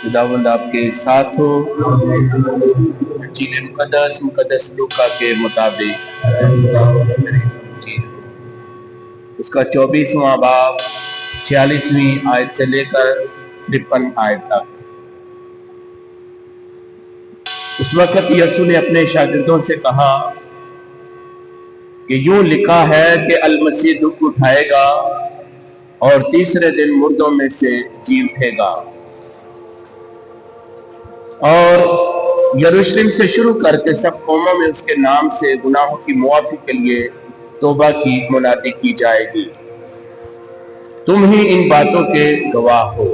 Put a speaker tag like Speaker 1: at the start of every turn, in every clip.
Speaker 1: खुदावंद आपके साथ हो। इंजील मुकद्दस लूका के मुताबिक उसका 24वां बाब 46वीं आयत से लेकर 53 आयत तक। उस वक्त यीशु ने अपने शागिर्दों से कहा कि यूं लिखा है कि अल मसीह दुख उठाएगा और तीसरे दिन मुर्दों में से जी उठेगा, और यरूशलेम से शुरू करके सब कौमों में उसके नाम से गुनाहों की मुआफी के लिए तौबा की मुनादी की जाएगी। तुम ही इन बातों के गवाह हो।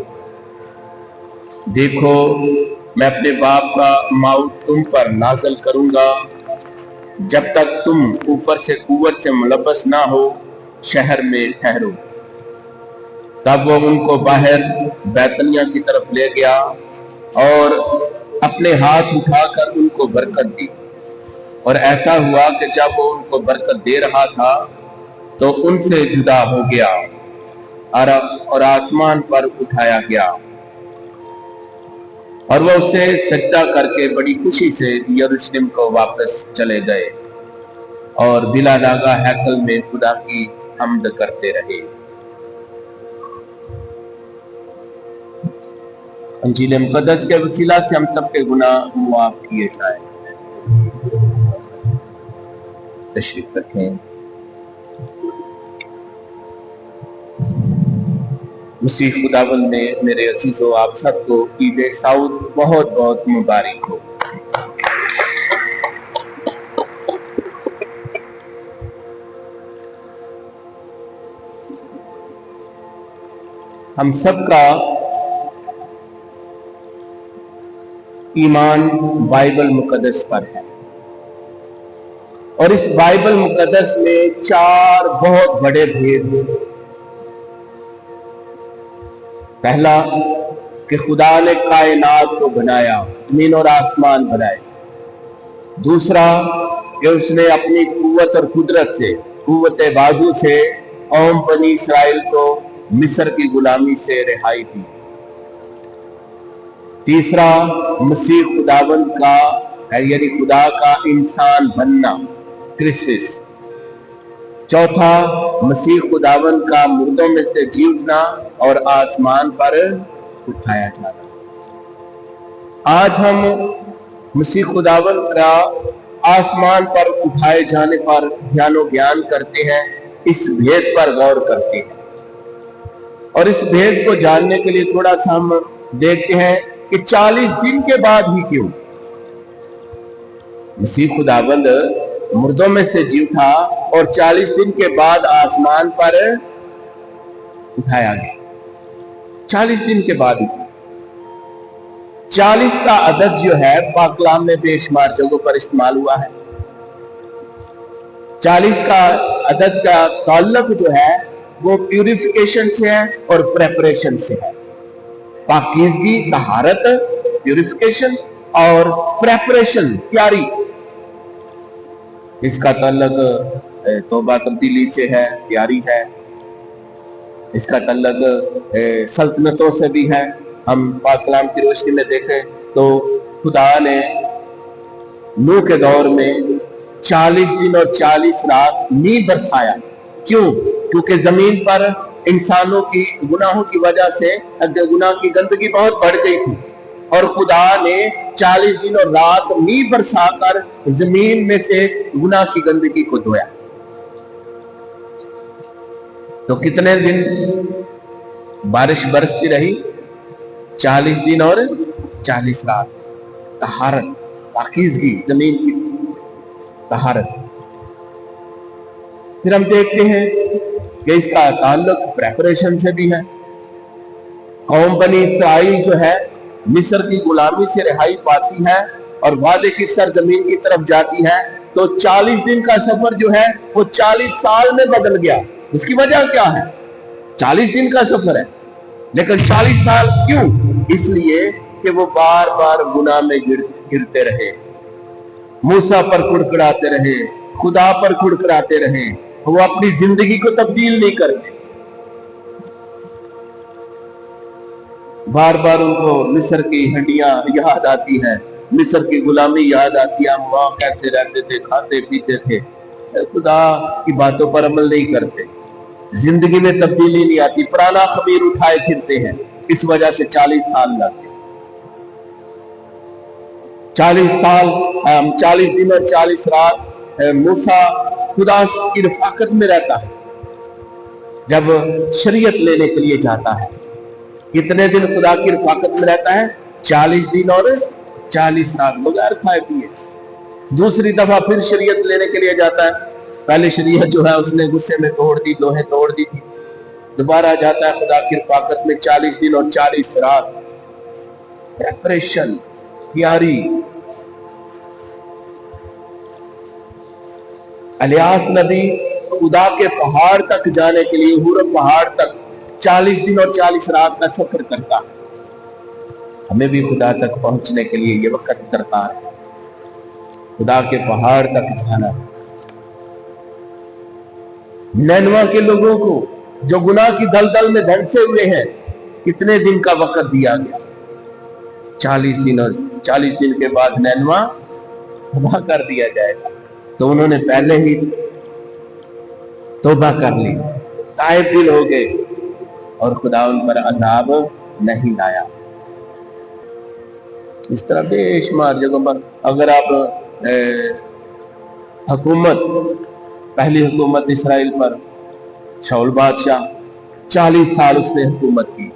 Speaker 1: देखो, मैं अपने बाप का माउत तुम पर नाज़िल करूंगा। जब तक तुम ऊपर से कुव्वत से मुलब्बस ना हो, शहर में ठहरो। तब वो उनको बाहर बैतनिया की तरफ ले गया और अपने हाथ उठाकर उनको बरकत दी। और ऐसा हुआ कि जब वो उनको बरकत दे रहा था तो उनसे जुदा हो गया और आसमान पर उठाया गया, और वो उससे सजदा करके बड़ी खुशी से यरूशलेम को वापस चले गए और बिला नागा हैकल में खुदा की हम्द करते रहे। इंजील मुकद्दस के वसीला से हम सबके गुनाह मुआफ किए जाए। तशरीफ रखें। मसीह खुदावंद ने मेरे अजीजों आप सबको ईद साउद बहुत बहुत मुबारक हो। हम सबका ईमान बाइबल मुकद्दस पर है, और इस बाइबल मुकद्दस में 4 बहुत बड़े भेद हैं। पहला कि खुदा ने कायनात को बनाया, जमीन और आसमान बनाए। दूसरा कि उसने अपनी कुव्वत और कुदरत से, कुव्वत बाजू से कौम बनी इसराइल को मिस्र की गुलामी से रिहाई दी। तीसरा, मसीह खुदावंद का यानी खुदा का इंसान बनना, क्रिसमस। चौथा, मसीह खुदावंद का मुर्दों में से जी उठना और आसमान पर उठाया जाना। आज हम मसीह खुदावंद का आसमान पर उठाए जाने पर ध्यानो ज्ञान करते हैं, इस भेद पर गौर करते हैं। और इस भेद को जानने के लिए थोड़ा सा हम देखते हैं कि 40 दिन के बाद ही क्यों मसीह खुदावंद मुर्दों में से जी उठा और 40 दिन के बाद आसमान पर उठाया गया। 40 दिन के बाद ही। 40 का अदद जो है पाक कलाम में बेशुमार जगहों पर इस्तेमाल हुआ है। 40 का अदद का ताल्लुक जो है वो प्यूरिफिकेशन से है और प्रेपरेशन से है। पाकीज़गी, तहारत, प्यूरिफिकेशन और प्रेपरेशन, तैयारी। इसका ताल्लुक तौबा तब्दीली से है, तैयारी है। इसका ताल्लुक सल्तनतों से भी है। हम पाक कलाम की रोशनी में देखें तो खुदा ने नूह के दौर में 40 दिन और 40 रात नी बरसाया। क्यों? क्योंकि जमीन पर इंसानों की गुनाहों की वजह से गुनाह की गंदगी बहुत बढ़ गई थी, और खुदा ने 40 दिन और रात नी बरसाकर जमीन में से गुनाह की गंदगी को धोया। तो कितने दिन बारिश बरसती रही? 40 दिन और 40 रात। तहारत, पाकीज़गी, जमीन की तहारत। फिर हम देखते हैं कि इसका ताल्लुक प्रेपरेशन से भी है। कौम बनी इसराइल जो है मिस्र की गुलामी से रिहाई पाती है और वादे की सरजमीन की तरफ जाती है, तो 40 दिन का सफर जो है वो 40 साल में बदल गया। उसकी वजह क्या है? 40 दिन का सफर है, लेकिन 40 साल क्यों? इसलिए कि वो बार बार गुनाह में गिरते रहे, मूसा पर कुड़कुड़ाते रहे, खुदा पर कुड़कुड़ाते रहे, वो अपनी जिंदगी को तब्दील नहीं करते। बार बार उनको मिस्र की हड्डियां याद आती हैं, मिस्र की गुलामी याद आती है, हम वहां कैसे रहते थे, खाते पीते थे, खुदा की बातों पर अमल नहीं करते, जिंदगी में तब्दीली नहीं आती, पुराना खमीर उठाए फिरते हैं। इस वजह से 40 साल लगे। 40 साल 40 दिन और 40 रात मूसा खुदा की रफाकत में रहता है। जब शरीयत लेने के लिए जाता है, कितने दिन खुदा की रफाकत में रहता है? 40 दिन और 40 रात बगैर खाए पिए। दूसरी दफा फिर शरीयत लेने के लिए जाता है। पहले शरीयत जो है उसने गुस्से में तोड़ दी, लोहे तोड़ दी थी। दोबारा जाता है खुदा की रफाकत में, 40 दिन और 40 रात प्रेपरेशन, तैयारी। इलियास नबी खुदा के पहाड़ तक जाने के लिए, हुरम पहाड़ तक 40 दिन और 40 रात का सफर करता है। हमें भी खुदा तक पहुंचने के लिए ये वक्त दरकार है, खुदा के पहाड़ तक जाना। नैनवा के लोगों को जो गुनाह की दलदल में धंसे हुए हैं, कितने दिन का वक्त दिया गया? 40 दिन, और 40 दिन के बाद नैनवा तबाह कर दिया जाएगा। तो उन्होंने पहले ही तौबा कर ली, ताइब दिल हो गए और खुदा उन पर अज़ाब नहीं लाया। इस तरह बेशुमार जगहों पर अगर आप हुकूमत, पहली हुकूमत इसराइल पर शाऊल बादशाह 40 साल उसने हुकूमत की,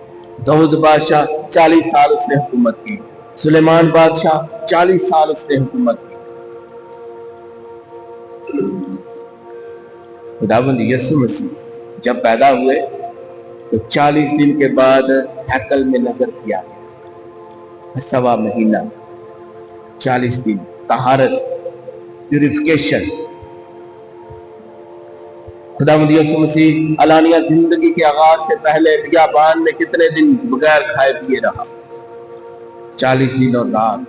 Speaker 1: दाऊद बादशाह 40 साल उसने हुकूमत की, सुलेमान बादशाह 40 साल उसने हुकूमत की। खुदावंद यीशु मसीह जब पैदा हुए तो 40 दिन के बाद हैकल में नजर किया गया, 1.25 महीना, 40 दिन तहारत, प्यूरिफिकेशन। खुदावंद यीशु मसीह अलानिया जिंदगी के आगाज से पहले बियाबान में कितने दिन बगैर खाए पिए रहा? 40 दिन और रात।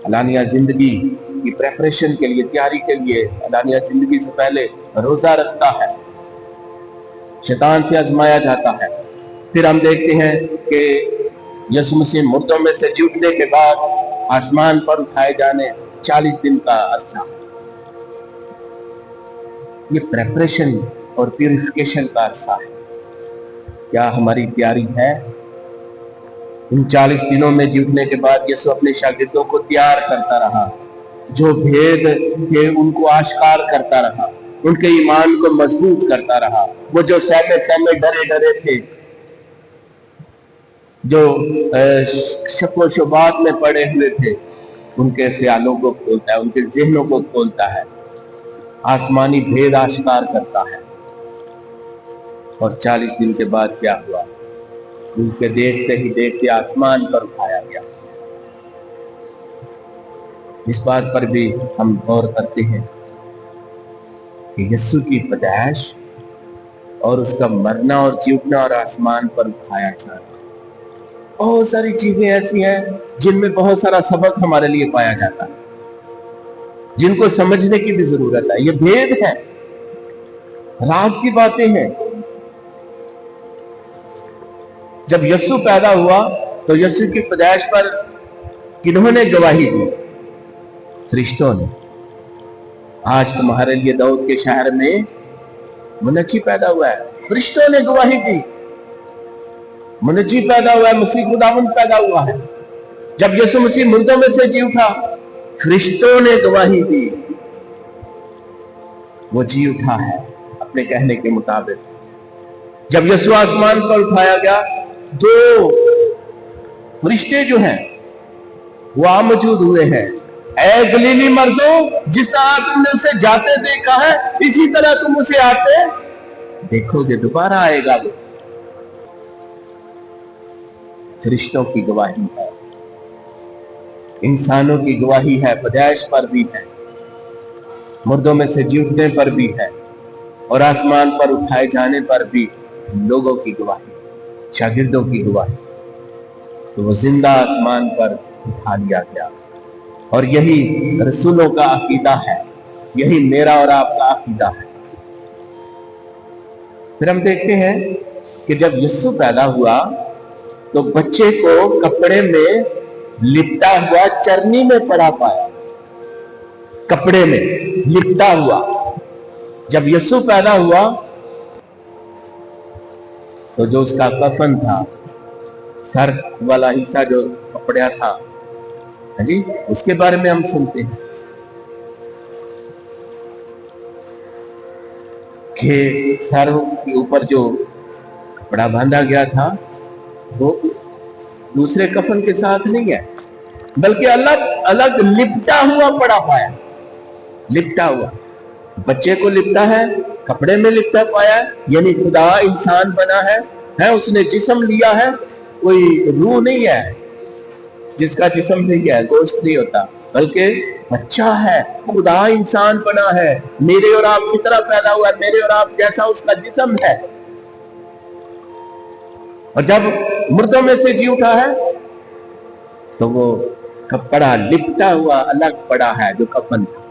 Speaker 1: अलानिया जिंदगी की प्रेपरेशन के लिए, तैयारी के लिए अलानिया जिंदगी से पहले रोजा रखता है, शैतान से आजमाया जाता है। फिर हम देखते हैं कि यीशु मसीह मुर्दों में से जी उठने के बाद आसमान पर उठाए जाने 40 दिन का अरसा। ये प्रेपरेशन और प्यूरिफिकेशन का अरसा है। क्या हमारी तैयारी है? इन 40 दिनों में जी उठने के बाद यीशु अपने शागिर्दों को तैयार करता रहा, जो भेद थे उनको आश्कार करता रहा, उनके ईमान को मजबूत करता रहा। वो जो सहमे सहमे डरे डरे थे, जो शक व शुबात में पड़े हुए थे, उनके ख्यालों को खोलता है, उनके ज़हनों को खोलता है, आसमानी भेद आश्कार करता है। और 40 दिन के बाद क्या हुआ? उनके देखते ही देखते आसमान पर उठाया गया। इस बात पर भी हम गौर करते हैं कि यीशु की पैदाइश और उसका मरना और जी उठना और आसमान पर उठाया जाना, बहुत सारी चीजें ऐसी हैं जिनमें बहुत सारा सबक हमारे लिए पाया जाता है, जिनको समझने की भी जरूरत है। ये भेद है, राज की बातें हैं। जब यीशु पैदा हुआ तो यीशु की पैदाइश पर किन्होंने गवाही दी? फरिश्तों ने। आज तुम्हारे लिए दाऊद के शहर में मुनज्जी पैदा हुआ है, फरिश्तों ने गवाही दी। मुनज्जी पैदा हुआ है, मसीह खुदावंद पैदा हुआ है। जब यीशु मसीह मुर्दों में से जी उठा, फरिश्तों ने गवाही दी, वो जी उठा है अपने कहने के मुताबिक। जब यीशु आसमान पर उठाया गया, 2 फरिश्ते जो हैं वो आ मौजूद हुए हैं। ऐ गलीली मर्दों, जिस तरह तुमने उसे जाते देखा है, इसी तरह तुम उसे आते देखोगे। दोबारा आएगा वो। फरिश्तों की गवाही है, इंसानों की गवाही है, पैदाइश पर भी है, मुर्दों में से जी उठने पर भी है, और आसमान पर उठाए जाने पर भी लोगों की गवाही, शागिर्दों की गवाही। तो वो जिंदा आसमान पर उठा लिया गया। और यही रसूलों का अकीदा है, यही मेरा और आपका अकीदा है। फिर हम देखते हैं कि जब यीशु पैदा हुआ तो बच्चे को कपड़े में लिपटा हुआ चरनी में पड़ा पाया, कपड़े में लिपटा हुआ। जब यीशु पैदा हुआ तो जो उसका कफन था, सर वाला हिस्सा जो कपड़ा था, जी, उसके बारे में हम सुनते हैं कि सर के ऊपर जो कपड़ा बांधा गया था वो दूसरे कफन के साथ नहीं है, बल्कि अलग अलग लिपटा हुआ पड़ा पाया, लिपटा हुआ। बच्चे को लिपटा है, कपड़े में लिपटा पाया, यानी खुदा इंसान बना है, उसने जिस्म लिया है। कोई रूह नहीं है जिसका जिस्म नहीं है, गोश्त नहीं होता, बल्कि बच्चा है, खुदा इंसान बना है, मेरे और आप की तरह पैदा हुआ है, मेरे और आप जैसा उसका जिस्म है। और जब मुर्दों में से जी उठा है तो वो कपड़ा लिपटा हुआ अलग पड़ा है जो कफन था।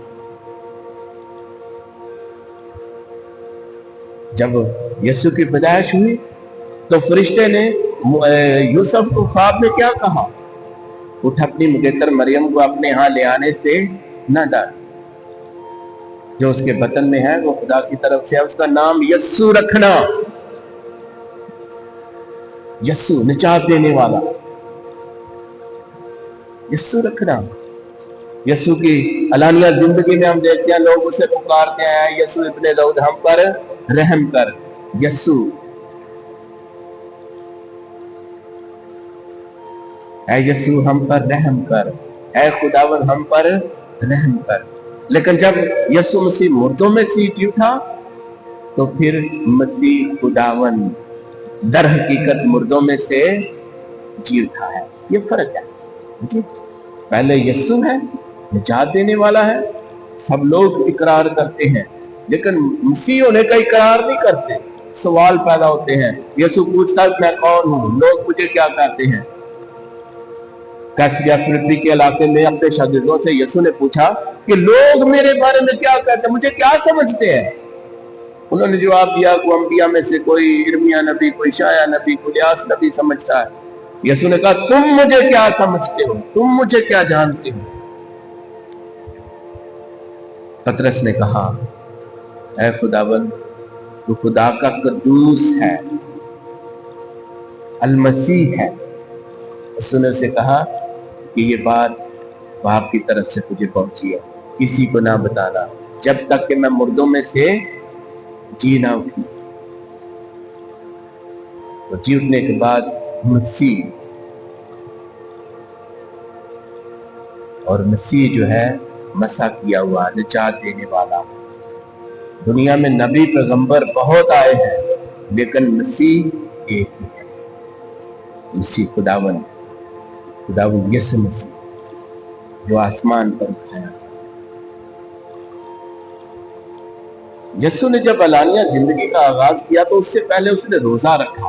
Speaker 1: जब यीशु की पैदाइश हुई तो फरिश्ते ने यूसुफ को ख्वाब में क्या कहा? उठ अपनी मुगेतर मरियम को अपने यहां ले आने से न डर, जो उसके बतन में है वो खुदा की तरफ से है, उसका नाम यस्सु रखना। यस्सु निजात देने वाला, यस्सु रखना। यस्सु की अलानिया जिंदगी में हम देखते हैं लोग उसे पुकारते हैं, यस्सु इब्ने दाऊद हम पर रहम कर। यस्सु ऐ यस्सु हम पर रहम कर, ऐ खुदावन हम पर रहम कर। लेकिन जब यस्सु मसीह मुर्दों में से जी उठा तो फिर मसीह खुदावन दर हकीकत मुर्दों में से जी उठा है। ये फर्क है जी। पहले यस्सु है, निजात देने वाला है, सब लोग इकरार करते हैं, लेकिन मसीह होने का इकरार नहीं करते। सवाल पैदा होते हैं, यीशु पूछता है मैं कौन हूं, लोग मुझे क्या कहते हैं। कैसरिया फिलिप्पी के इलाके में अपने शागिर्दों से यीशु ने पूछा कि लोग मेरे बारे में क्या कहते हैं, मुझे क्या समझते हैं। उन्होंने जवाब दिया को अंबिया में से कोई इर्मिया नबी, कोई शाया नबी, कोई इलियास नबी समझता है। यीशु ने कहा तुम मुझे क्या समझते हो, तुम मुझे क्या जानते हो। पतरस ने कहा ऐ खुदावन तू खुदा का कद्दूस है, अल-मसीह है। उसने उसे कहा कि ये बात बाप की तरफ से तुझे पहुंची है, किसी को ना बताना जब तक कि मैं मुर्दों में से जी ना उठी। तो जी उठने के बाद मसीह, और मसीह जो है मसा किया हुआ निजात देने वाला। दुनिया में नबी पैगंबर बहुत आए हैं, लेकिन मसीह एक ही है, मसीह खुदावन यीशु मसीह जो आसमान पर उठाया। यीशु ने जब अलानिया जिंदगी का आगाज किया तो उससे पहले उसने रोजा रखा।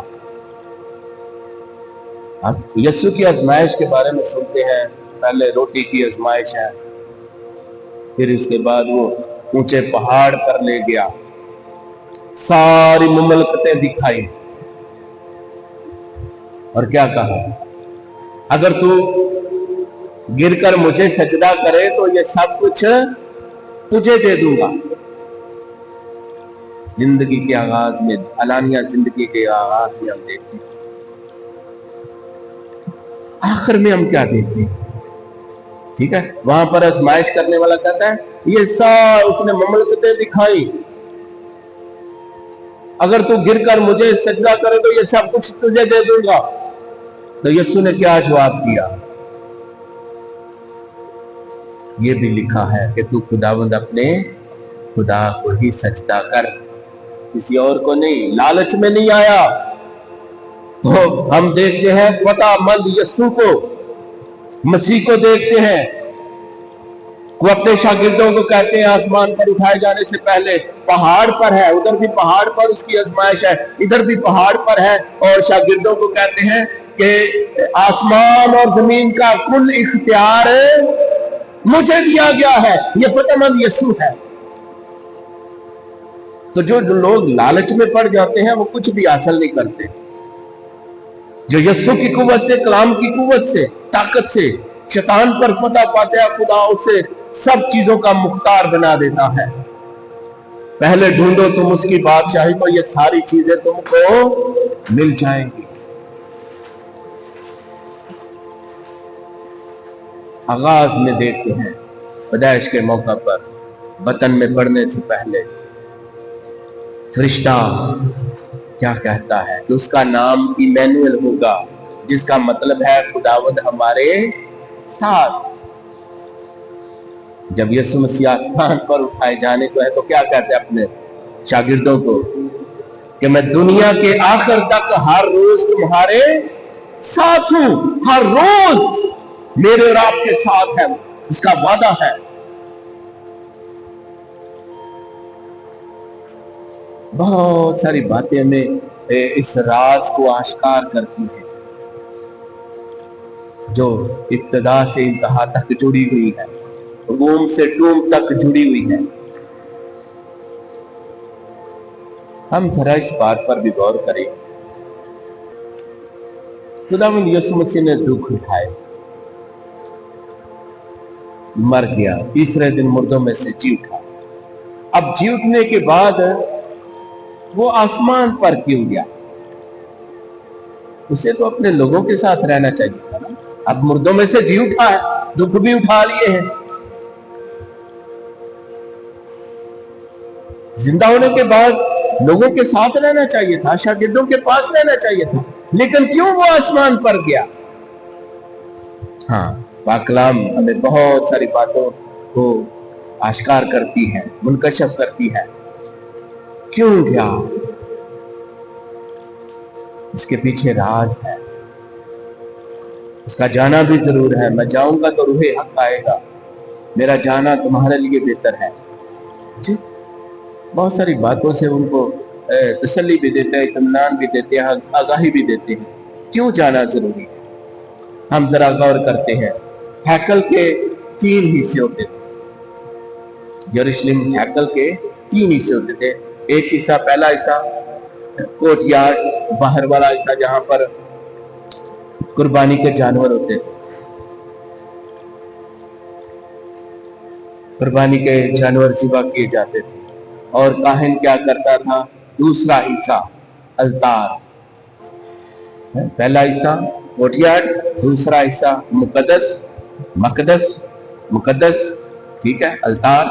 Speaker 1: अब यीशु की आजमाइश के बारे में सुनते हैं, पहले रोटी की आजमाइश है, फिर इसके बाद वो ऊंचे पहाड़ पर ले गया, सारी मुमलकतें दिखाई और क्या कहा अगर तू गिरकर मुझे सजदा करे तो ये सब कुछ तुझे दे दूंगा। जिंदगी के आगाज में, अलानिया जिंदगी के आगाज में हम देखते हैं, आखिर में हम क्या देखते हैं? ठीक है, वहां पर आजमाइश करने वाला कहता है ये सार उसने मुमलकतें दिखाई, अगर तू गिरकर मुझे सजदा करे तो ये सब कुछ तुझे दे दूंगा। तो यीशु ने क्या जवाब दिया? ये भी लिखा है कि तू खुदावंद अपने खुदा को ही सजदा कर, किसी और को नहीं, लालच में नहीं आया। तो हम देखते हैं पतामंद यीशु को, मसीह को देखते हैं, वो अपने शागिर्दों को कहते हैं आसमान पर उठाए जाने से पहले पहाड़ पर है, उधर भी पहाड़ पर उसकी आजमाइश है, इधर भी पहाड़ पर है, और शागिर्दों को कहते हैं कि आसमान और जमीन का कुल इख्तियार मुझे दिया गया है। ये फतेहमंद यीशु है। तो जो लोग लालच में पड़ जाते हैं वो कुछ भी हासिल नहीं करते। جو यस्सु की कुव्वत से, कलाम की कुव्वत से, ताकत से शैतान पर फतह पाते हैं, खुदा उसे सब चीजों का मुख्तार बना देता है। पहले ढूंढो तुम उसकी बादशाही को, ये सारी चीजें तुमको मिल जाएंगी। आगाज में देखते हैं पैदाइश के मौका पर वतन में पढ़ने से पहले फरिश्ता क्या कहता है कि उसका नाम इमैनुएल होगा, जिसका मतलब है खुदावंद हमारे साथ। जब यीशु मसीह आसमान पर उठाए जाने को है तो क्या कहते हैं अपने शागिर्दों को कि मैं दुनिया के आखिर तक हर रोज तुम्हारे साथ हूं। हर रोज मेरे और आपके साथ है, इसका वादा है। बहुत सारी बातें हमें इस राज को आश्कार करती है जो इब्तिदा से इंतहा तक जुड़ी हुई है, रूम से टूम तक जुड़ी हुई है। हम जरा इस बात पर भी गौर करें। खुदावंद यीशु मसीह ने दुख उठाए, मर गया, तीसरे दिन मुर्दों में से जी उठा। अब जी उठने के बाद वो आसमान पर क्यों गया? उसे तो अपने लोगों के साथ रहना चाहिए था ना। अब मुर्दों में से जी उठा है, दुख भी उठा लिए हैं, जिंदा होने के बाद लोगों के साथ रहना चाहिए था, शागिर्दों के पास रहना चाहिए था, लेकिन क्यों वो आसमान पर गया? हाँ, पाक कलाम हमें बहुत सारी बातों को आश्कार करती है, मुनकशफ करती है। क्यों गया? इसके पीछे राज है। उसका जाना भी जरूर है। मैं जाऊंगा तो रूहे हक आएगा, मेरा जाना तुम्हारे लिए बेहतर है। जी, बहुत सारी बातों से उनको तसल्ली भी देते हैं, इत्मीनान भी देते हैं, आगाही भी देते हैं। क्यों जाना जरूरी है? हम जरा गौर करते हैं। हैकल के 3 हिस्से होते थे। यरूशलेम हैकल के 3 हिस्से होते थे। एक हिस्सा, पहला हिस्सा कोर्टयार्ड, बाहर वाला हिस्सा जहां पर कुर्बानी के जानवर होते थे, कुर्बानी के जानवर ज़िबा किए जाते थे। और काहिन क्या करता था? दूसरा हिस्सा अलतार, पहला हिस्सा कोर्टयार्ड, दूसरा हिस्सा मुकद्दस, ठीक है, अलतार,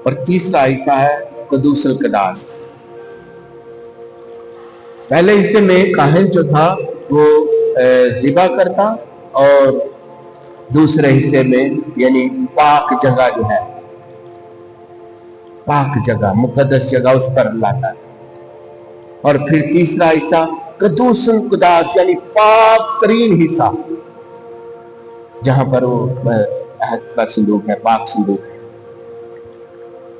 Speaker 1: और तीसरा हिस्सा है कदूसुल कदास। पहले हिस्से में काहिन जो था वो ज़िबा करता, और दूसरे हिस्से में यानी पाक जगह जो है, पाक जगह, मुकद्दस जगह, उस पर लाता है। और फिर तीसरा हिस्सा कदूसुल कदास यानी पाक तरीन हिस्सा, जहां पर वो अहद का संदूक है, पाक संदूक है।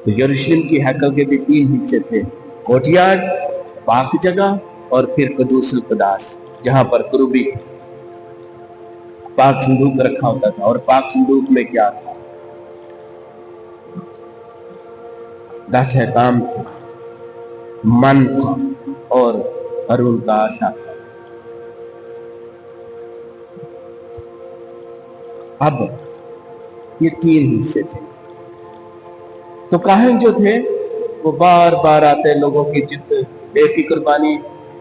Speaker 1: तो यरूशलेम की हैकल के भी 3 हिस्से थे, कोर्टयार्ड, पाक जगह, और फिर कदूसुल कदास, जहां पर कुरूबी पाक संदूक रखा होता था। और पाक संदूक में क्या था? 10 अहकाम थे, मन था और अरुण का आशा था। अब ये 3 हिस्से थे। तो काहिन जो थे वो बार बार आते, लोगों की जिद, एक ही कुर्बानी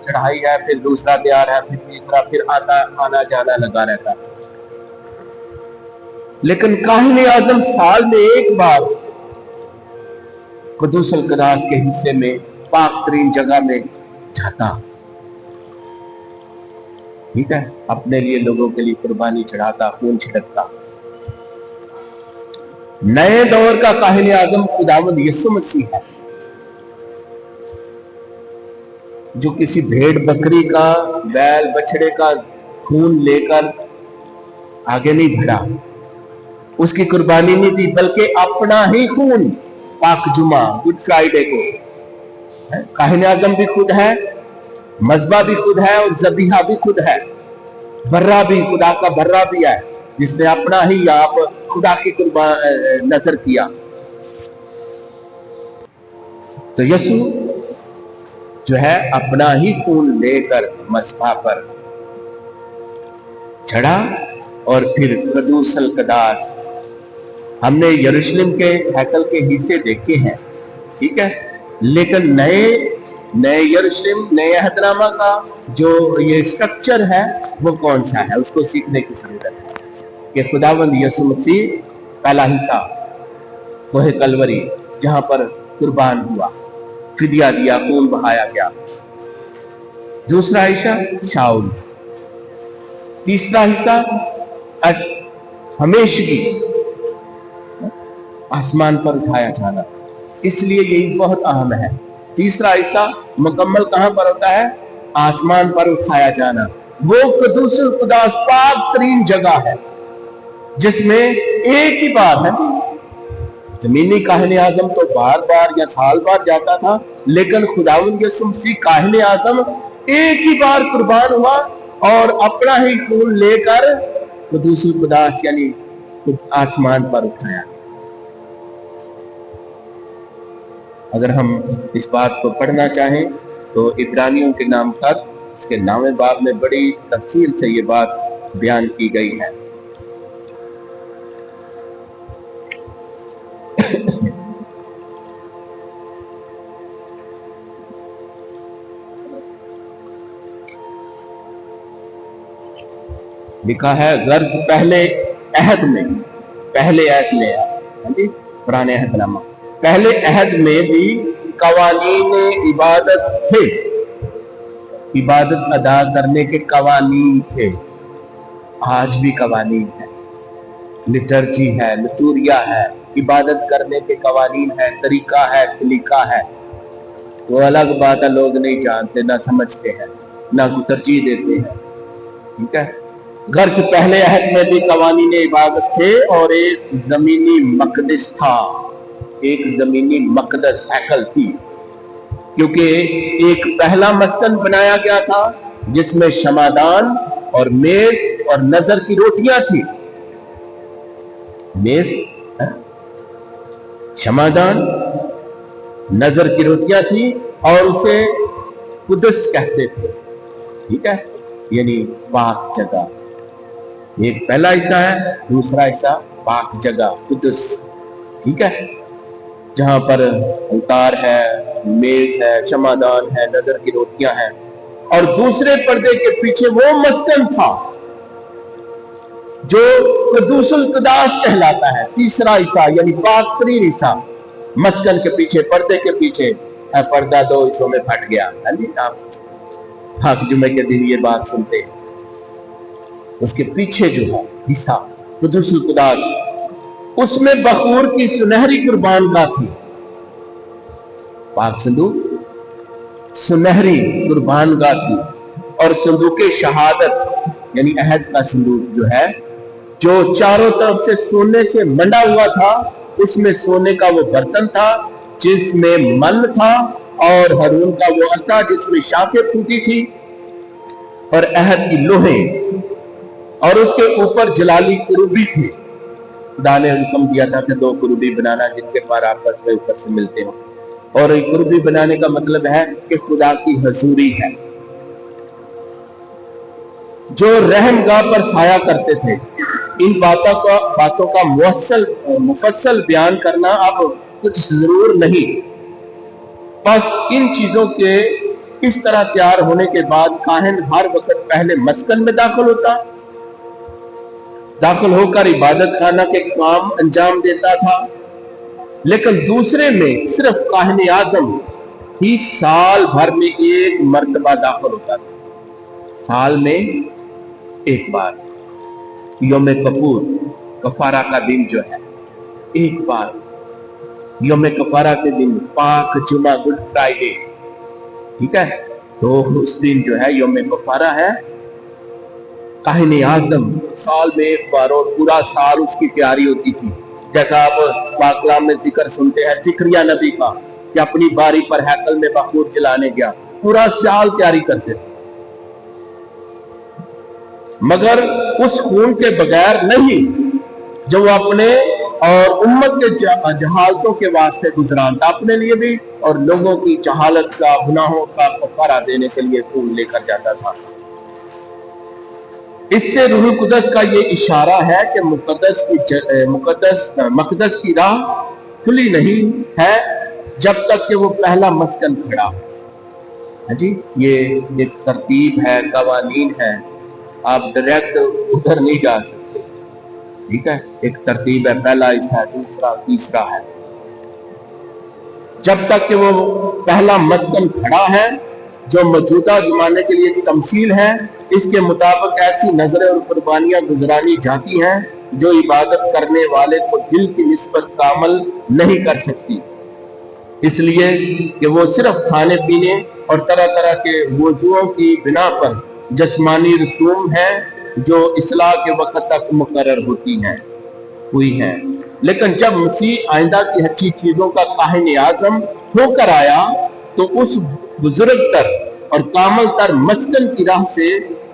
Speaker 1: चढ़ाई है, फिर दूसरा तैयार है, फिर तीसरा, फिर आना जाना लगा रहता। लेकिन काहिन आजम साल में एक बार कदूसुल कदास के हिस्से में, पाक तरीन जगह में जाता, ठीक है, अपने लिए, लोगों के लिए कुर्बानी चढ़ाता, खून छिड़कता। नए दौर का काहिन आजम खुदावंद यीशु मसीह है, जो किसी भेड़ बकरी का, बैल बछड़े का खून लेकर आगे नहीं बढ़ा, उसकी कुर्बानी नहीं थी, बल्कि अपना ही खून, पाक जुमा, गुड फ्राइडे को, काहिन आजम भी खुद है, मज़बा भी खुद है, और ज़बीहा भी खुद है, बर्रा भी, खुदा का बर्रा भी है, जिसने अपना ही आप खुदा की कुर्बान नजर किया। तो यीशु जो है अपना ही खून लेकर मज़बा पर चढ़ा और फिर कदूसल कदास। हमने यरूशलेम के हैकल के हिस्से देखे हैं, ठीक है, लेकिन नए यरूशलेम, नए अहदनामा का जो ये स्ट्रक्चर है वो कौन सा है, उसको सीखने की जरूरत है कि खुदावंद यीशु मसीह पहला हिस्सा वो है कलवरी, जहां पर कुर्बान हुआ, फिदिया दिया, खून बहाया गया। दूसरा हिस्सा शाऊल, तीसरा हिस्सा हमेशगी, आसमान पर उठाया जाना, इसलिए यही बहुत अहम है। तीसरा हिस्सा मुकम्मल कहां पर होता है? आसमान पर उठाया जाना। वो कदूसुल कुदास पाक तरीन जगह है जिसमें एक ही बार है, जमीनी काहिन आजम तो बार बार या साल बार जाता था, लेकिन खुदावंद यीशु मसीह काहिन आजम एक ही बार कुर्बान हुआ और अपना ही खून लेकर कदूसुल कुदास यानी आसमान पर उठाया। अगर हम इस बात को पढ़ना चाहें तो इब्रानियों के नाम खत इसके 9वें बाब में बड़ी तफसील से ये बात बयान की गई है। लिखा है गर्ज पहले अहद में, पुराने अहदनामा, पहले अहद में भी कवानीन इबादत थे, इबादत अदा करने के कवानीन थे, आज भी कवानीन है, लिटर्जी है, लितूरिया है, इबादत करने के कवानीन है, तरीका है, सलीका है। वो अलग बात है, लोग नहीं जानते, ना समझते हैं, ना तरजीह देते हैं, ठीक है। घर से पहले अहद में भी कवानीन इबादत थे और एक जमीनी मकदस था, एक जमीनी मकदस हैकल थी, क्योंकि एक पहला मस्कन बनाया गया था जिसमें शमादान और मेज और नजर की रोटियां थी। मेज, शमादान, नजर की रोटियां थी और उसे कुदस कहते थे, ठीक है, यानी पाक जगह। एक पहला हिस्सा है, दूसरा हिस्सा पाक जगह कुदस, ठीक है, जहां पर अलतार है, मेज है, शमादान है, नजर की रोटियां हैं, और दूसरे पर्दे के पीछे वो मस्कन था जो कदूसुल कुदास कहलाता है। तीसरा हिस्सा यानी पाक तरीन हिस्सा, मस्कन के पीछे, पर्दे के पीछे, पर्दा 2 हिस्सों में फट गया। आप पाक जुमे के दिन ये बात सुनते हैं, उसके पीछे जो है हिस्सा कदूसुल कुदास, उसमें बखूर की सुनहरी कुर्बानगाह थी। पाक संदूक सुनहरी कुर्बानगाह थी, और संदूके शहादत यानी अहद का संदूक जो है, जो चारों तरफ से सोने से मंडा हुआ था, उसमें सोने का वो बर्तन था जिसमें मन था, और हारून का वो असा जिसमें शाखें फूटी थी, और अहद की लोहे, और उसके ऊपर जलाली कुरूबी थे। खुदा ने हुक्म दिया था कि 2 कुरूबी बनाना जिनके पर आपस में ऊपर से मिलते हो, और कुरूबी बनाने का मतलब है कि खुदा की हजूरी है, जो रहमगाह पर साया करते थे। इन बातों का मुफस्सल बयान करना अब कुछ जरूर नहीं, बस इन चीजों के इस तरह तैयार होने के बाद काहिन हर वक्त पहले मस्कन में दाखिल होकर इबादत खाना के काम अंजाम देता था, लेकिन दूसरे में सिर्फ काहिन आजम ही साल भर में एक मर्तबा दाखिल होता था, साल में एक बार। योम कपूर, कफारा का दिन जो है, एक बार योम कफारा के दिन, पाक जुमा, गुड फ्राइडे, ठीक है, तो उस दिन जो है योम कफारा है। काहिन आजम साल में एक बार, और पूरा साल उसकी तैयारी होती थी। जैसा आप पाक कलाम में जिक्र सुनते हैं जिक्रिया नबी का, कि अपनी बारी पर हैकल में बखूर जलाने गया, पूरा साल तैयारी करते थे, मगर उस खून के बगैर नहीं जो वो अपने और उम्मत के जहालतों के वास्ते गुजरानता, अपने लिए भी और लोगों की जहालत का, गुनाहों का कफारा देने के लिए खून लेकर जाता था। इससे रूह कुदस का ये इशारा है कि मकदस की राह खुली नहीं है जब तक कि वो पहला मस्कन खड़ा है। हाँ जी, ये एक तरतीब है, कवानीन है, आप डायरेक्ट उधर नहीं जा सकते। ठीक है, एक तरतीब है, पहला हिस्सा है, दूसरा, तीसरा है। जब तक कि वो पहला मस्कन खड़ा है, जो मौजूदा जमाने के लिए तमसील है, इसके मुताबिक ऐसी नजरें और कुर्बानियां गुजरानी जाती हैं जो इबादत करने वाले को दिल की निस्बत कामल नहीं कर सकती, इसलिए कि वो सिर्फ खाने पीने और तरह तरह के वजूओं की बिना पर जिस्मानी रसूम है जो इस्लाह के वक्त तक मुकर्रर होती हैं हुई है। लेकिन जब मसीह आइंदा की अच्छी चीजों का काहिन आज़म होकर आया तो उस बुजुर्ग तर और कामल तर मस्कन की राह से,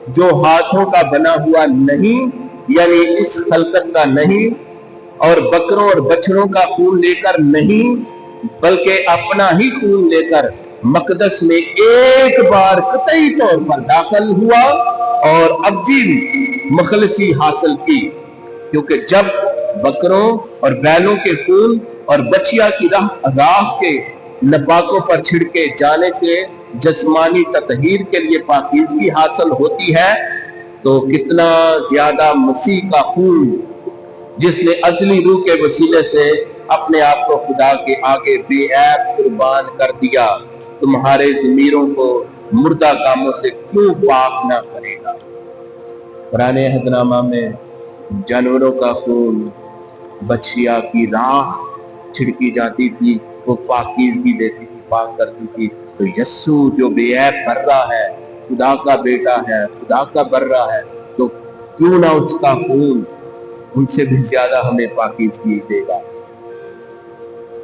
Speaker 1: जो हाथों का बना हुआ नहीं, यानी इस खलकत का नहीं, और बकरों और बछड़ों का खून लेकर नहीं, बल्कि अपना ही खून लेकर मकदस में एक बार कतई तौर पर दाखिल हुआ और अब्दी मुखलसी हासिल की। क्योंकि जब बकरों और बैलों के खून और बछिया की राह के नपाकों पर छिड़के जाने से जिस्मानी ततहीर के लिए पाकीज़गी हासिल होती है, तो कितना ज्यादा मसीह का खून, जिसने असली रूह के वसीले से अपने आप को खुदा के आगे बेऐब कुर्बान कर दिया, तुम्हारे ज़मीरों को मुर्दा कामों से क्यों पाक ना करेगा। पुराने अहदनामा में जानवरों का खून, बछिया की राह छिड़की जाती थी, वो पाकीज़गी देती थी, पाक करती थी। तो यस्सु जो बेऐब बर्रा है, खुदा का बेटा है, खुदा का बर्रा है, तो क्यों ना उसका खून उनसे भी ज्यादा हमें पाकीज़गी देगा।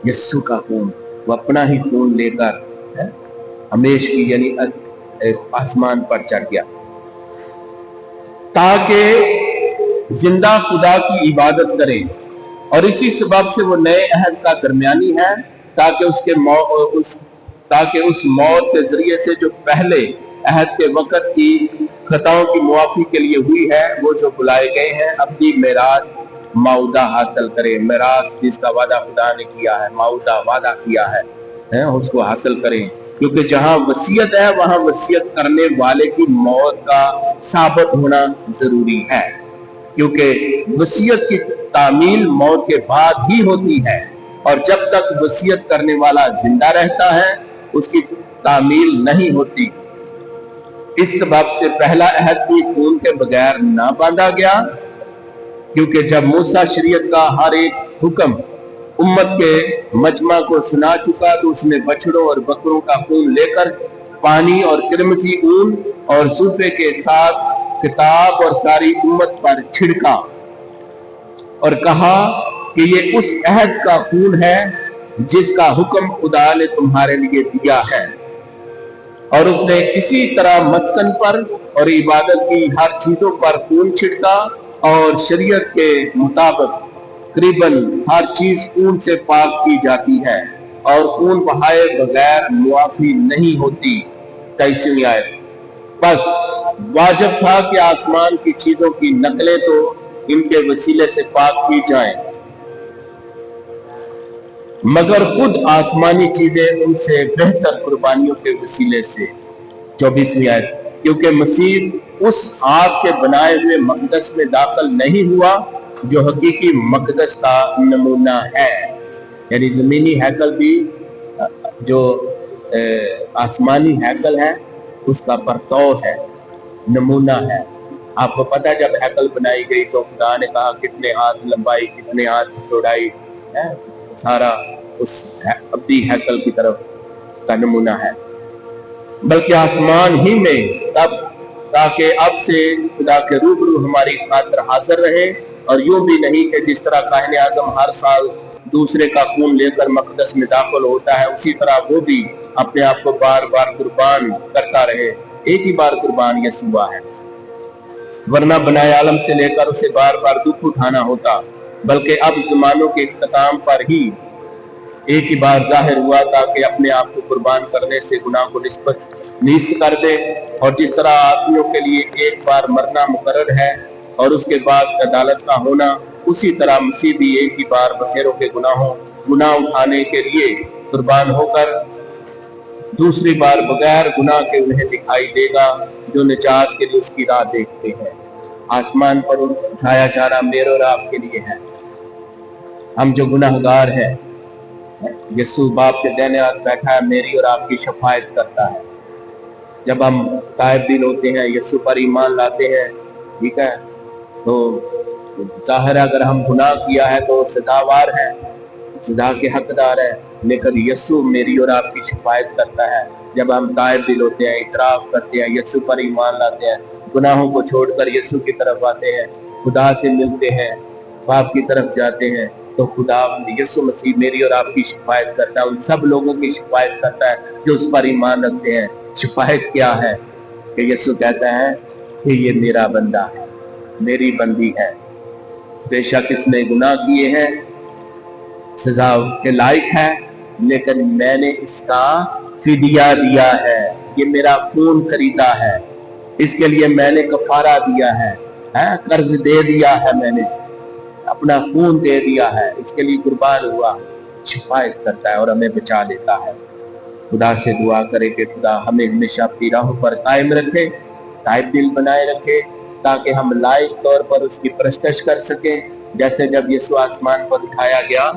Speaker 1: यस्सु का खून, वो अपना ही खून लेकर हमेश की यानी आसमान पर चढ़ गया ताकि जिंदा खुदा की इबादत करें, और इसी सबब से वो नए अहद का दरमियानी है, ताकि उस मौत के जरिए से जो पहले अहद के वक़्त की खताओं की मुआफ़ी के लिए हुई है, वो जो बुलाए गए हैं अपनी मेराज माउदा हासिल करें। मेराज जिसका वादा खुदा ने किया है, माउदा वादा किया है, उसको हासिल करें। क्योंकि जहां वसीयत है वहां वसीयत करने वाले की मौत का साबित होना जरूरी है, क्योंकि वसीयत की तामील मौत के बाद ही होती है, और जब तक वसीयत करने वाला जिंदा रहता है उसकी तामील नहीं होती। इस सबब से पहला अहद भी खून के बगैर ना बांधा गया, क्योंकि जब मूसा शरीयत का हर एक हुक्म उम्मत के मजमा को सुना चुका, तो उसने बछड़ों और बकरों का खून लेकर पानी और किरमसी ऊन और सूफे के साथ किताब और सारी उम्मत पर छिड़का और कहा कि ये उस अहद का खून है जिसका हुक्म खुदा ने तुम्हारे लिए दिया है। और उसने इसी तरह मस्कन पर और इबादत की हर चीजों पर खून छिड़का, और शरीयत के मुताबिक करीबन हर चीज खून से पाक की जाती है, और खून बहाए बगैर मुआफी नहीं होती। 23वीं आयत, बस वाजिब था कि आसमान की चीजों की नकलें तो इनके वसीले से पाक की जाएं, मगर खुद आसमानी चीजें उनसे बेहतर कुर्बानियों के वसीले से। 24वीं आयत, क्योंकि मसीह उस हाथ के बनाए हुए मकदस में दाखिल नहीं हुआ जो हकीकी मकदस का नमूना है, यानी जमीनी हैकल भी जो आसमानी हैकल है उसका परतौर है, नमूना है। आपको पता है जब हैकल बनाई गई तो खुदा ने कहा कितने हाथ लंबाई, कितने हाथ चौड़ाई है, सारा उस अब्दी हैकल की तरफ का नमूना है। बल्कि आसमान ही में तब, ताकि अब से खुदा के रूबरू हमारी खातिर हाजिर रहे, और यूं भी नहीं कि जिस तरह काहिन आज़म हर साल दूसरे का खून लेकर मकदस में दाखिल होता है, उसी तरह वो भी अपने आप को बार बार कुर्बान करता रहे। एक ही बार कुर्बान यसूआ है, वरना बनाए आलम से लेकर उसे बार बार दुख उठाना होता। बल्कि अब ज़मानों के इख्तिताम पर ही एक ही बार जाहिर हुआ, ताकि अपने आप को कुर्बान करने से गुनाह को निस्बत نیست کر دے، اور جس طرح آدمیوں کے لیے ایک بار مرنا مقرر ہے اور اس کے بعد عدالت کا ہونا، اسی طرح مسیح بھی ایک ہی بار بتھیروں کے گناہ اٹھانے کے لیے قربان ہو کر دوسری بار بغیر گناہ کے انہیں دکھائی دے گا جو نجات کے لیے اس کی راہ دیکھتے ہیں۔ آسمان پر اٹھایا جانا میرے اور آپ کے لیے ہے۔ ہم جو گناہ گار ہیں، یسوع باپ کے دائنے ہاتھ بیٹھا ہے، میری اور آپ کی شفاعت کرتا ہے۔ جب ہم تائب دل ہوتے ہیں، یسوع پر ایمان لاتے ہیں، ٹھیک ہے، تو ظاہر ہے اگر ہم گناہ کیا ہے تو سزاوار ہے، سزا کے حقدار ہے، لیکن یسوع میری اور آپ کی شفاعت کرتا ہے جب ہم تائب دل ہوتے ہیں، اعتراف کرتے ہیں، یسوع پر ایمان لاتے ہیں، گناہوں کو چھوڑ کر یسوع کی طرف آتے ہیں، خدا سے ملتے ہیں، باپ کی طرف جاتے ہیں، تو خدا یسوع مسیح میری اور آپ کی شفاعت کرتا ہے، ان سب لوگوں کی شفاعت کرتا ہے جو اس پر ایمان رکھتے ہیں۔ شفاعت کیا ہے؟ کہ یسوع کہتا ہے کہ یہ میرا بندہ ہے، میری بندی ہے، بے شک اس نے گناہ کیے ہیں، سزا کے لائق ہے، لیکن میں نے اس کا فدیہ دیا ہے، یہ میرا خون خریدا ہے، اس کے لیے میں نے کفارہ دیا ہے، قرض دے دیا ہے، میں نے اپنا خون دے دیا ہے، اس کے لیے قربان ہوا۔ شفاعت کرتا ہے اور ہمیں بچا لیتا ہے۔ خدا سے دعا کرے کہ خدا ہمیں ہمیشہ اپنی راہوں پر قائم رکھے، تائب دل بنائے رکھے، تاکہ ہم لائق طور پر اس کی پرستش کر سکیں۔ جیسے جب یسوع آسمان پر اٹھایا گیا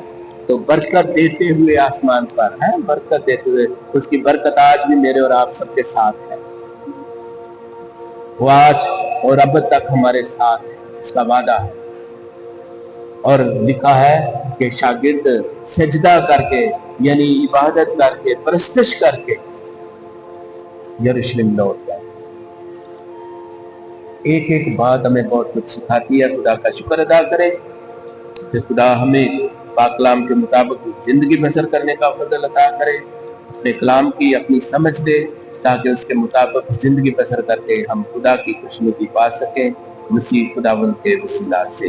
Speaker 1: تو برکت دیتے ہوئے آسمان پر ہے، برکت دیتے ہوئے، اس کی برکت آج بھی میرے اور آپ سب کے ساتھ ہے۔ وہ آج اور اب تک ہمارے ساتھ ہے، اس کا وعدہ ہے۔ اور لکھا ہے کہ شاگرد سجدہ کر کے، یعنی عبادت کر کے، پرستش کر کے یروشلم لوٹ گئے۔ ایک ایک بات ہمیں بہت کچھ سکھاتی ہے۔ خدا کا شکر ادا کریں کہ خدا ہمیں پاک کلام کے مطابق زندگی بسر کرنے کا فضل عطا کرے، اپنے کلام کی اپنی سمجھ دے، تاکہ اس کے مطابق زندگی بسر کر کے ہم خدا کی خوشنودی پا سکیں، مسیح خداوند کے وسیلہ سے۔